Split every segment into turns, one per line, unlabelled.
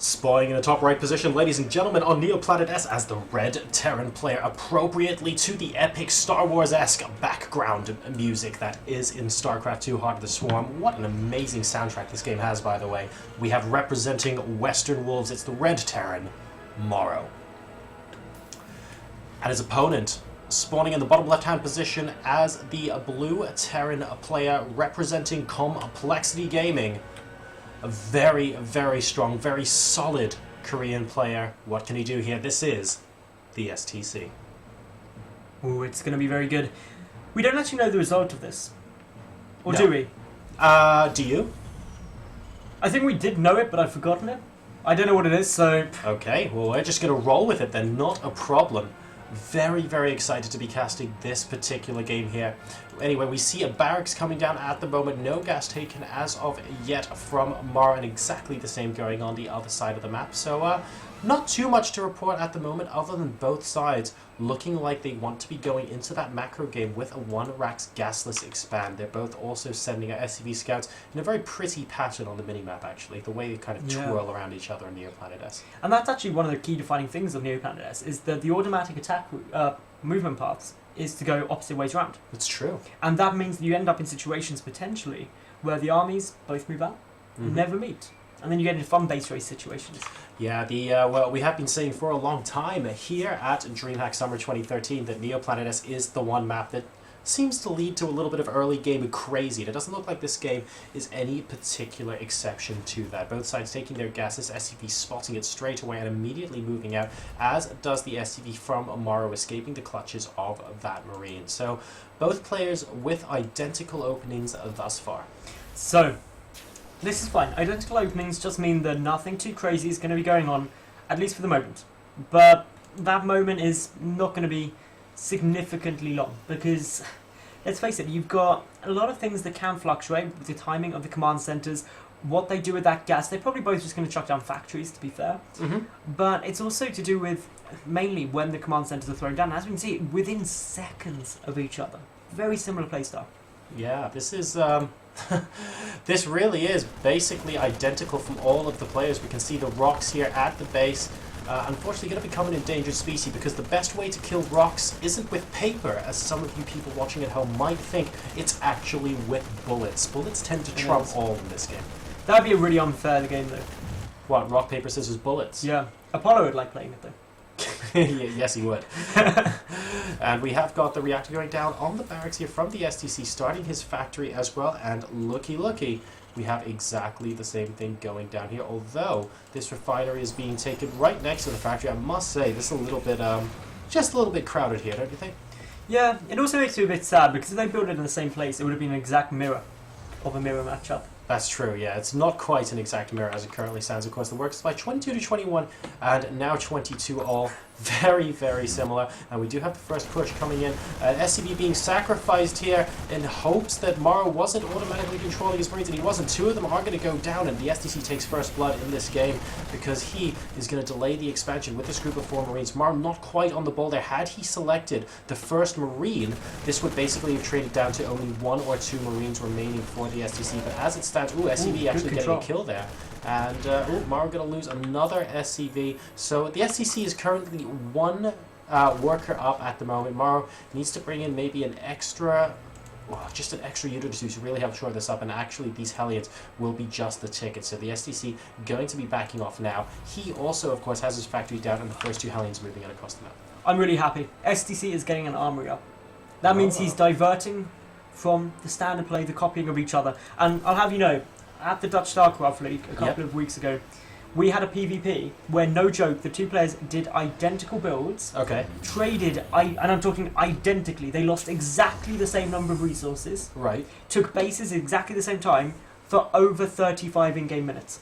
Spawning in the top right position, ladies and gentlemen, on Neoplanet S as the Red Terran player, appropriately to the epic Star Wars-esque background music that is in StarCraft 2 Heart of the Swarm. What an amazing soundtrack this game has, by the way. We have representing Western Wolves, it's the Red Terran, Morrow. And his opponent, spawning in the bottom left-hand position as the Blue Terran player, representing Complexity Gaming. A very, very strong, very solid Korean player. What can he do here? This is the STC.
Ooh, it's going to be very good. We don't actually know the result of this. Or
No.
do we?
Do you?
I think we did know it, but I've forgotten it. I don't know what it is, so...
Okay, well, we're just going to roll with it then. Not a problem. Very, very excited to be casting this particular game here. Anyway, we see a barracks coming down at the moment. No gas taken as of yet from Morrow, and exactly the same going on the other side of the map. So, not too much to report at the moment, other than both sides looking like they want to be going into that macro game with a 1-Rax gasless expand. They're both also sending out SCV scouts in a very pretty pattern on the minimap, actually. The way they kind of twirl around each other in Neoplanet S.
And that's actually one of the key defining things of Neoplanet S, is that the automatic attack movement paths is to go opposite ways around.
It's true.
And that means that you end up in situations, potentially, where the armies both move out, never meet. And then you get into fun base race situations. Yeah,
well, we have been saying for a long time here at DreamHack Summer 2013 that Neoplanet S is the one map that seems to lead to a little bit of early game crazy. And it doesn't look like this game is any particular exception to that. Both sides taking their gases, SCV spotting it straight away and immediately moving out, as does the SCV from Morrow, escaping the clutches of that Marine. So both players with identical openings thus far.
So, this is fine. Identical openings just mean that nothing too crazy is going to be going on, at least for the moment. But that moment is not going to be significantly long, because, let's face it, you've got a lot of things that can fluctuate with the timing of the command centers, what they do with that gas. They're probably both just going to chuck down factories, to be fair. But it's also to do with, mainly, when the command centers are thrown down. As we can see, within seconds of each other. Very similar playstyle.
Yeah, this is... this really is basically identical from all of the players. We can see the rocks here at the base. Unfortunately, going to become an endangered species, because the best way to kill rocks isn't with paper, as some of you people watching at home might think. It's actually with bullets. Bullets tend to trump all in this game.
That'd be a really unfair game, though.
What, rock, paper, scissors, bullets?
Yeah. Apollo would like playing it, though.
Yes, he would. And we have got the reactor going down on the barracks here from the STC, starting his factory as well. And looky, we have exactly the same thing going down here. Although this refinery is being taken right next to the factory, I must say this is a little bit, just a little bit crowded here, don't you think?
Yeah, it also makes me a bit sad, because if they built it in the same place, it would have been an exact mirror of a mirror matchup.
That's true, yeah. It's not quite an exact mirror as it currently stands. Of course, the works by 22 to 21 and now 22, all very, very similar. And we do have the first push coming in. SCB being sacrificed here in hopes that Morrow wasn't automatically controlling his Marines, and he wasn't. Two of them are going to go down, and the STC takes first blood in this game because he is going to delay the expansion with this group of 4 Marines. Morrow not quite on the ball there. Had he selected the first Marine, this would basically have traded down to only 1 or 2 Marines remaining for the STC. But as it stands, SCV actually getting a kill there. And, Morrow going to lose another SCV. So the STC is currently 1 worker up at the moment. Morrow needs to bring in maybe an extra, well, just an extra unit or two to really help shore this up. And actually, these Hellions will be just the ticket. So the STC going to be backing off now. He also, of course, has his factory down, and the first 2 Hellions moving in across the map.
I'm really happy. STC is getting an armory up. That means he's diverting from the standard play, the copying of each other. And I'll have you know, at the Dutch StarCraft League a couple of weeks ago, we had a PvP where, no joke, the 2 players did identical builds.
Okay.
Traded, and I'm talking identically. They lost exactly the same number of resources.
Right.
Took bases at exactly the same time for over 35 in-game minutes.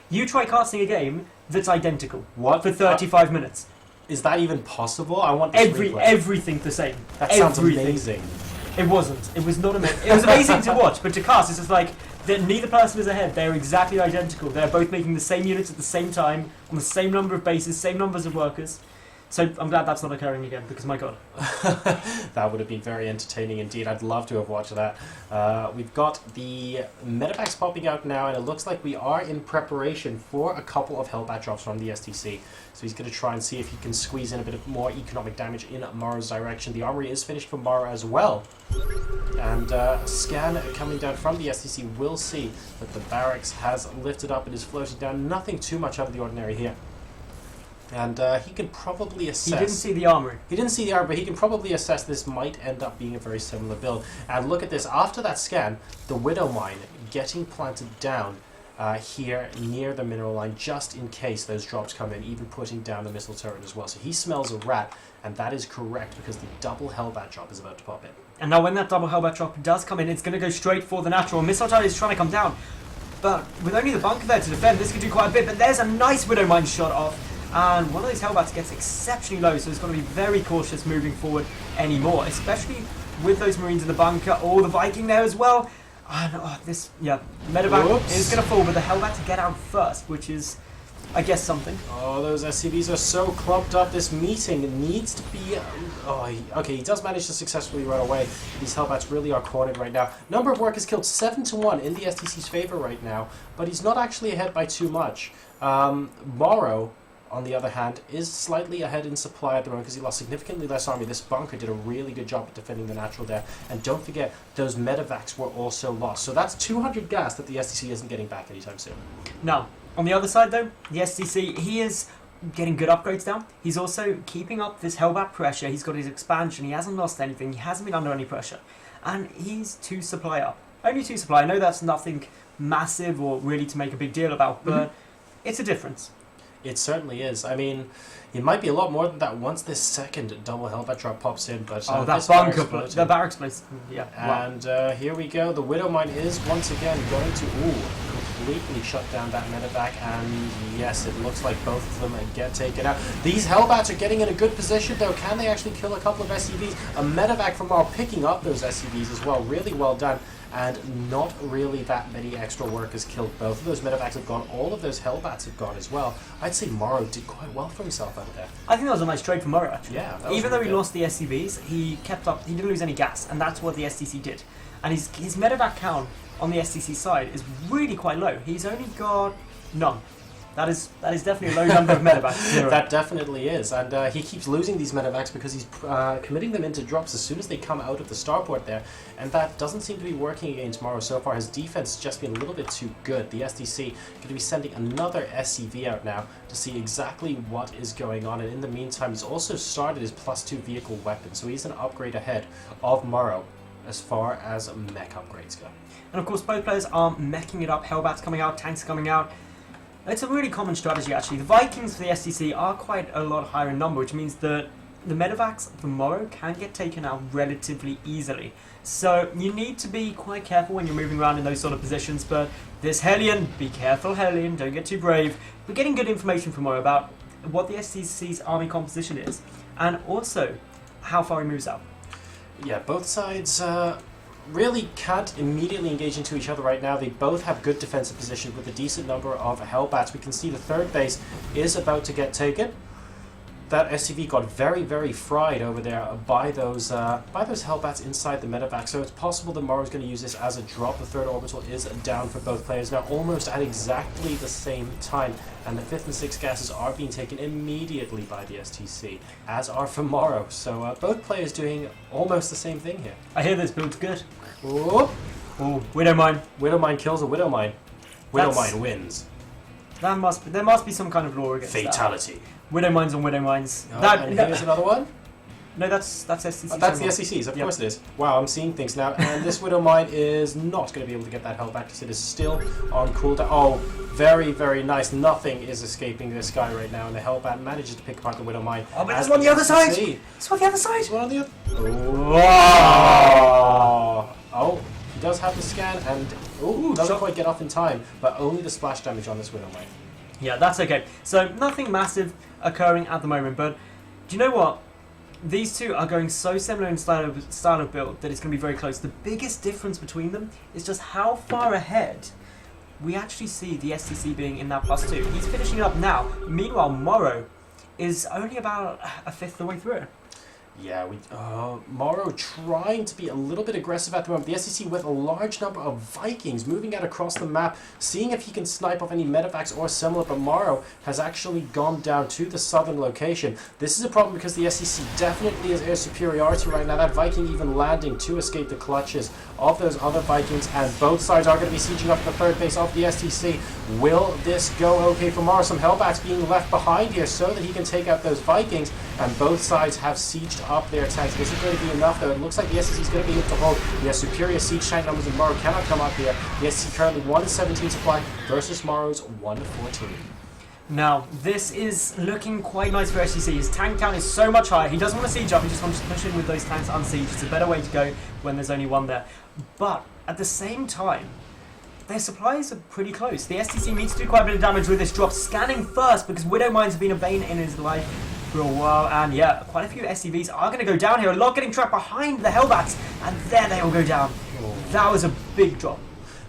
You try casting a game that's identical.
What?
For 35 minutes.
Is that even possible? I want this replay.
Everything the same.
That sounds amazing.
It wasn't. It was not amazing. It was amazing to watch, but to cast, it's just like that neither person is ahead. They're exactly identical. They're both making the same units at the same time, on the same number of bases, same numbers of workers. So I'm glad that's not occurring again, because my god.
That would have been very entertaining indeed. I'd love to have watched that. We've got the medevacs popping out now, and it looks like we are in preparation for a couple of Hellbat drops from the STC. So he's going to try and see if he can squeeze in a bit of more economic damage in Morrow's direction. The armory is finished for Morrow as well. And a scan coming down from the STC will see that the barracks has lifted up and is floating down. Nothing too much out of the ordinary here. And he can probably assess...
He didn't see the armory.
He didn't see the armor, but he can probably assess this might end up being a very similar build. And look at this. After that scan, the Widow Mine getting planted down here near the mineral line, just in case those drops come in, even putting down the missile turret as well. So he smells a rat, and that is correct, because the double Hellbat drop is about to pop in.
And now when that double Hellbat drop does come in, it's going to go straight for the natural. Missile turret is trying to come down, but with only the bunker there to defend, this could do quite a bit. But there's a nice Widow Mine shot off. And one of those Hellbats gets exceptionally low, so it's got to be very cautious moving forward anymore, especially with those Marines in the bunker, or the Viking there as well. And medevac is going to fall, but the Hellbat to get out first, which is, I guess, something.
Oh, those SCVs are so clumped up. This meeting needs to be... okay, he does manage to successfully run away. These Hellbats really are cornered right now. Number of workers killed 7-1 in the STC's favor right now, but he's not actually ahead by too much. Morrow, on the other hand, is slightly ahead in supply at the moment because he lost significantly less army. This bunker did a really good job at defending the natural there. And don't forget, those medevacs were also lost. So that's 200 gas that the STC isn't getting back anytime soon.
Now, on the other side though, the STC, he is getting good upgrades down. He's also keeping up this Hellbat pressure. He's got his expansion. He hasn't lost anything. He hasn't been under any pressure. And he's 2 supply up. Only 2 supply. I know that's nothing massive or really to make a big deal about, but it's a difference.
It certainly is. I mean, it might be a lot more than that once this second double Hellbat drop pops in. But
that bunker, the barracks place, yeah.
And here we go. The Widow Mine is once again going to completely shut down that medevac. And yes, it looks like both of them get taken out. These Hellbats are getting in a good position, though. Can they actually kill a couple of SCVs? A medevac from Morrow picking up those SCVs as well. Really well done. And not really that many extra workers killed. Both of those medevacs have gone. All of those Hellbats have gone as well. I'd say Morrow did quite well for himself out there.
I think that was a nice trade for Morrow, actually.
Yeah.
Even though he lost the SCVs, he kept up. He didn't lose any gas, and that's what the STC did. And his medevac count on the STC side is really quite low. He's only got none. That is definitely a low number of medevacs.
That definitely is, and he keeps losing these medevacs because he's committing them into drops as soon as they come out of the starport there, and that doesn't seem to be working against Morrow so far. His defense has just been a little bit too good. The SDC going to be sending another SCV out now to see exactly what is going on, and in the meantime he's also started his +2 vehicle weapon, so he's an upgrade ahead of Morrow as far as mech upgrades go.
And of course both players are meching it up. Hellbats coming out, tanks coming out. It's a really common strategy, actually. The Vikings for the STC are quite a lot higher in number, which means that the medevacs for Morrow can get taken out relatively easily. So you need to be quite careful when you're moving around in those sort of positions. But this Hellion, be careful Hellion, don't get too brave. We're getting good information from Morrow about what the STC's army composition is, and also how far he moves out.
Yeah, both sides really can't immediately engage into each other right now. They both have good defensive positions with a decent number of Hellbats. We can see the third base is about to get taken. That SCV got very, very fried over there by those Hellbats inside the medevac. So it's possible that Morrow's going to use this as a drop. The third orbital is down for both players now, almost at exactly the same time. And the 5th and 6th gases are being taken immediately by the STC, as are for Morrow. So both players doing almost the same thing here.
I hear this build's good.
Whoop.
Oh, Widow Mine.
Widow Mine kills a Widow Mine. Widow Mine wins.
There must be some kind of law against
Fatality.
That. Widow Mines on Widow Mines.
And here's another one?
No, that's STC.
That's the SCCs, of course it is. Wow, I'm seeing things now. And this Widow Mine is not going to be able to get that Hellbat because it is still on cooldown. Oh, very, very nice. Nothing is escaping this guy right now. And the Hellbat manages to pick apart the Widow Mine.
Oh, but there's one on the other side! There's one on the other side!
There's one on the other... Oh, he does have the scan and... Oh, doesn't quite get off in time. But only the splash damage on this Widow Mine.
Yeah, that's okay. So, nothing massive occurring at the moment, but do you know what? These two are going so similar in style of build that it's going to be very close. The biggest difference between them is just how far ahead we actually see the STC being in that +2. He's finishing it up now. Meanwhile, Morrow is only about a fifth of the way through.
Yeah, Morrow trying to be a little bit aggressive at the moment. The SEC with a large number of Vikings moving out across the map, seeing if he can snipe off any medevacs or similar, but Morrow has actually gone down to the southern location. This is a problem because the SEC definitely has air superiority right now. That Viking even landing to escape the clutches of those other Vikings, and both sides are going to be sieging up the third base of the STC. Will this go okay for Morrow? Some Hellbats being left behind here so that he can take out those Vikings, and both sides have sieged up their tanks. This is going to be enough though. It looks like the SEC is going to be able to hold. He has superior siege tank numbers and Morrow cannot come up here. The SEC currently 1-17 supply versus Morrow's 1-14.
Now, this is looking quite nice for SGC. His tank count is so much higher. He doesn't want to siege up, he just wants to push in with those tanks unsieged. It's a better way to go when there's only one there. But, at the same time, their supplies are pretty close. The STC needs to do quite a bit of damage with this drop. Scanning first, because Widow Mines have been a bane in his life for a while. And yeah, quite a few SCVs are going to go down here. A lot getting trapped behind the Hellbats. And there they all go down. That was a big drop.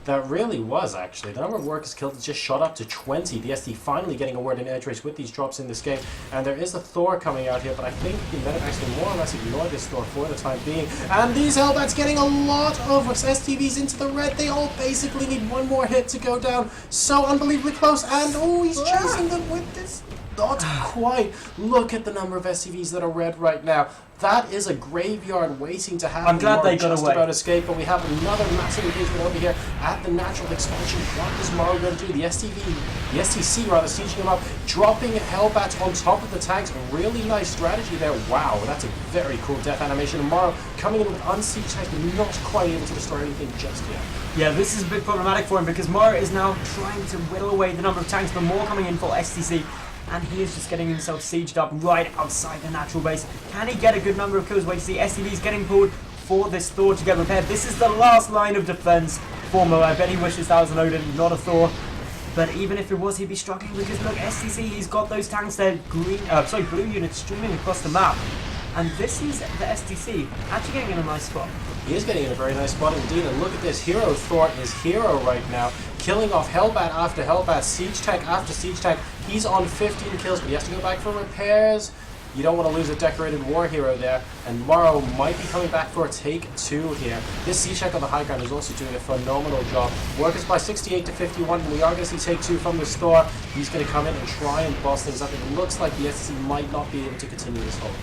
That really was, actually. The number of workers killed just shot up to 20. The SD finally getting a word in edge race with these drops in this game. And there is a Thor coming out here, but I think the Medivacs will more or less ignore this Thor for the time being. And these Hellbats getting a lot of STVs into the red. They all basically need one more hit to go down. So unbelievably close. And oh, he's chasing them with this. Not quite. Look at the number of SCVs that are red right now. That is a graveyard waiting to happen.
I'm glad they got
just
away.
about escape, but we have another massive engagement over here at the natural expansion. What is Morrow going to do? The STC rather, sieging him up, dropping Hellbats on top of the tanks. A really nice strategy there. Wow, that's a very cool death animation. And Morrow coming in with unsieged tanks, but not quite able to destroy anything just yet.
Yeah, this is a bit problematic for him because Morrow is now trying to whittle away the number of tanks, but more coming in for STC. And he is just getting himself sieged up right outside the natural base. Can he get a good number of kills? Wait to see. SCV's getting pulled for this Thor to get repaired. This is the last line of defense for Mo. I bet he wishes that was an Odin, not a Thor. But even if it was, he'd be struggling because look, SCC, he's got those tanks there, blue units streaming across the map. And this is the STC actually getting in a nice spot.
He is getting in a very nice spot indeed, and look at this. Hero Thor is hero right now, killing off Hellbat after Hellbat, siege tank after siege tank. He's on 15 kills, but he has to go back for repairs. You don't want to lose a decorated war hero there, and Morrow might be coming back for a take 2 here. This siege tank on the high ground is also doing a phenomenal job. Workers by 68 to 51, and we are going to see take 2 from this Thor. He's going to come in and try and boss things up. It looks like the SC might not be able to continue this hold.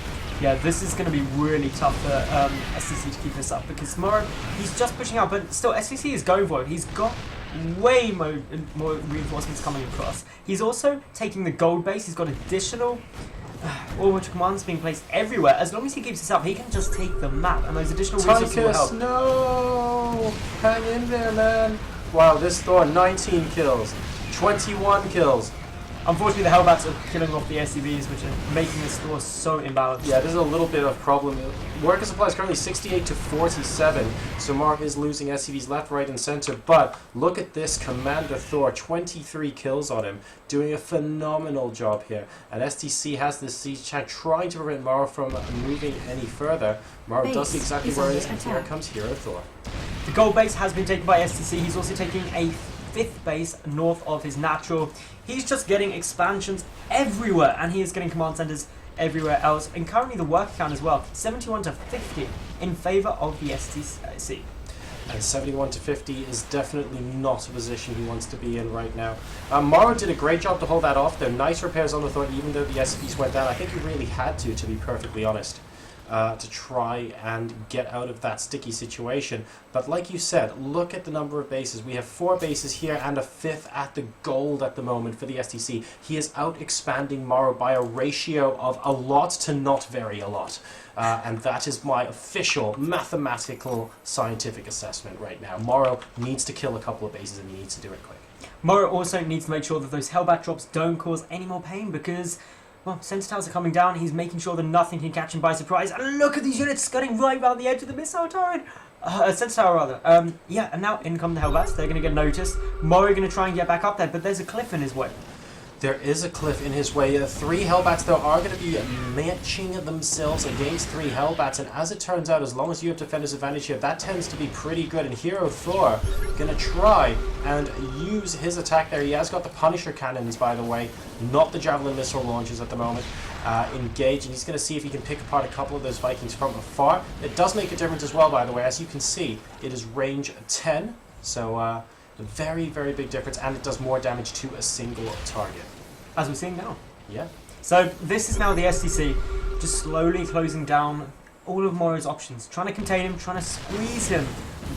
Yeah, this is going to be really tough for SCC to keep this up because Morrow, he's just pushing out, but still SCC is going for it. He's got way more reinforcements coming across. He's also taking the gold base. He's got additional orbital commands being placed everywhere. As long as he keeps this up, he can just take the map, and those additional resources will help.
No! Hang in there, man. Wow, this Thor, 19 kills, 21 kills.
Unfortunately, the Hellbats are killing off the SCVs, which are making this Thor so imbalanced.
Yeah, there's a little bit of problem. Worker supply is currently 68 to 47, so Mark is losing SCVs left, right, and center. But look at this Commander Thor, 23 kills on him, doing a phenomenal job here. And STC has this siege tank trying to prevent Morrow from moving any further. Morrow does exactly where it is, and here comes Hero Thor.
The gold base has been taken by STC. He's also taking a 5th base north of his natural. He's just getting expansions everywhere, and he is getting command centers everywhere else. And currently the worker count as well, 71 to 50 in favor of the STC.
And 71 to 50 is definitely not a position he wants to be in right now. Morrow did a great job to hold that off. There are nice repairs on the Thor, even though the SCVs went down. I think he really had to be perfectly honest. To try and get out of that sticky situation. But like you said, look at the number of bases. We have 4 bases here and a 5th at the gold at the moment for the STC. He is out expanding Morrow by a ratio of a lot to not very a lot. And that is my official mathematical scientific assessment right now. Morrow needs to kill a couple of bases, and he needs to do it quick.
Morrow also needs to make sure that those Hellbat drops don't cause any more pain because, well, sensor towers are coming down. He's making sure that nothing can catch him by surprise. And look at these units scudding right around the edge of the missile turret. Sensor tower, rather. Yeah, and now in come the Hellbats. They're going to get noticed. Morrow going to try and get back up there, but there's a cliff in his way.
There is a cliff in his way. 3 Hellbats, though, are going to be matching themselves against 3 Hellbats. And as it turns out, as long as you have defender's advantage here, that tends to be pretty good. And Hero Thor going to try and use his attack there. He has got the Punisher cannons, by the way, not the Javelin missile launchers at the moment. Engaged, and he's going to see if he can pick apart a couple of those Vikings from afar. It does make a difference as well, by the way. As you can see, it is range 10. So, a very, very big difference, and it does more damage to a single target.
As we're seeing now.
Yeah.
So this is now the STC just slowly closing down all of Morrow's options, trying to contain him, trying to squeeze him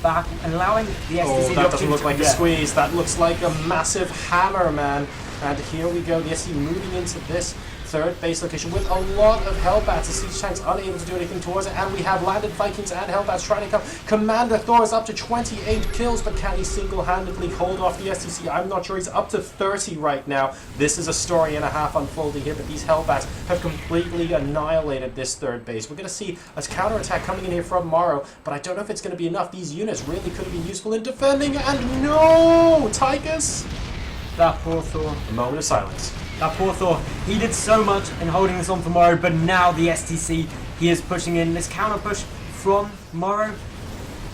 back, and allowing the STC
Oh,
the
that doesn't look
opportunity
like a squeeze. That looks like a massive hammer, man. And here we go. The STC moving into this third base location with a lot of Hellbats. The Siege Tank's unable to do anything towards it, and we have landed Vikings and Hellbats trying to come. Commander Thor is up to 28 kills, but can he single-handedly hold off the STC? I'm not sure. He's up to 30 right now. This is a story and a half unfolding here, but these Hellbats have completely annihilated this third base. We're going to see a counterattack coming in here from Morrow, but I don't know if it's going to be enough. These units really could have been useful in defending, and no! Tychus!
That poor Thor.
A moment of silence.
That poor Thor. He did so much in holding this on for Morrow, but now the STC, he is pushing in this counter push from Morrow.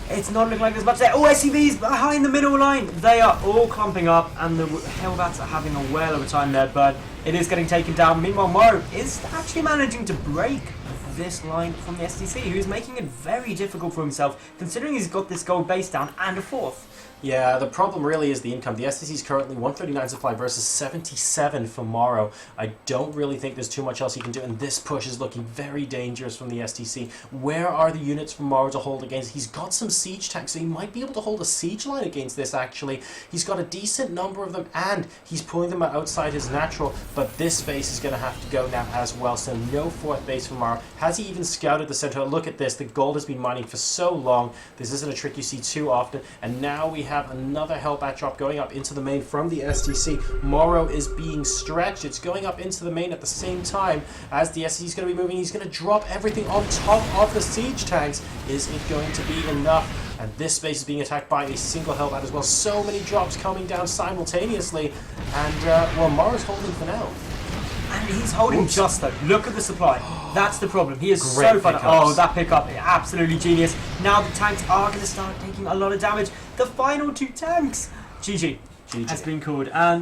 It's not looking like there's much there. Oh, SCVs behind the middle line. They are all clumping up, and the Hellbats are having a whale of a time there, but it is getting taken down. Meanwhile, Morrow is actually managing to break this line from the STC, who's making it very difficult for himself, considering he's got this gold base down and a 4th.
Yeah, the problem really is the income. The STC is currently 139 supply versus 77 for Morrow. I don't really think there's too much else he can do, and this push is looking very dangerous from the STC. Where are the units for Morrow to hold against? He's got some siege tanks, so he might be able to hold a siege line against this, actually. He's got a decent number of them, and he's pulling them outside his natural, but this base is going to have to go now as well, so no 4th base for Morrow. Has he even scouted the center? Look at this. The gold has been mining for so long. This isn't a trick you see too often, and now we have another Hellbat drop going up into the main from the STC. Morrow is being stretched. It's going up into the main at the same time as the STC is going to be moving. He's going to drop everything on top of the siege tanks. Is it going to be enough? And this space is being attacked by a single Hellbat as well. So many drops coming down simultaneously. And, well, Morrow's holding for now.
And he's holding just though. Look at the supply. That's the problem. He is
Great
so fun.
pickups.
Oh, that pickup, absolutely genius. Now the tanks are going to start taking a lot of damage. The final 2 tanks. GG has been called. And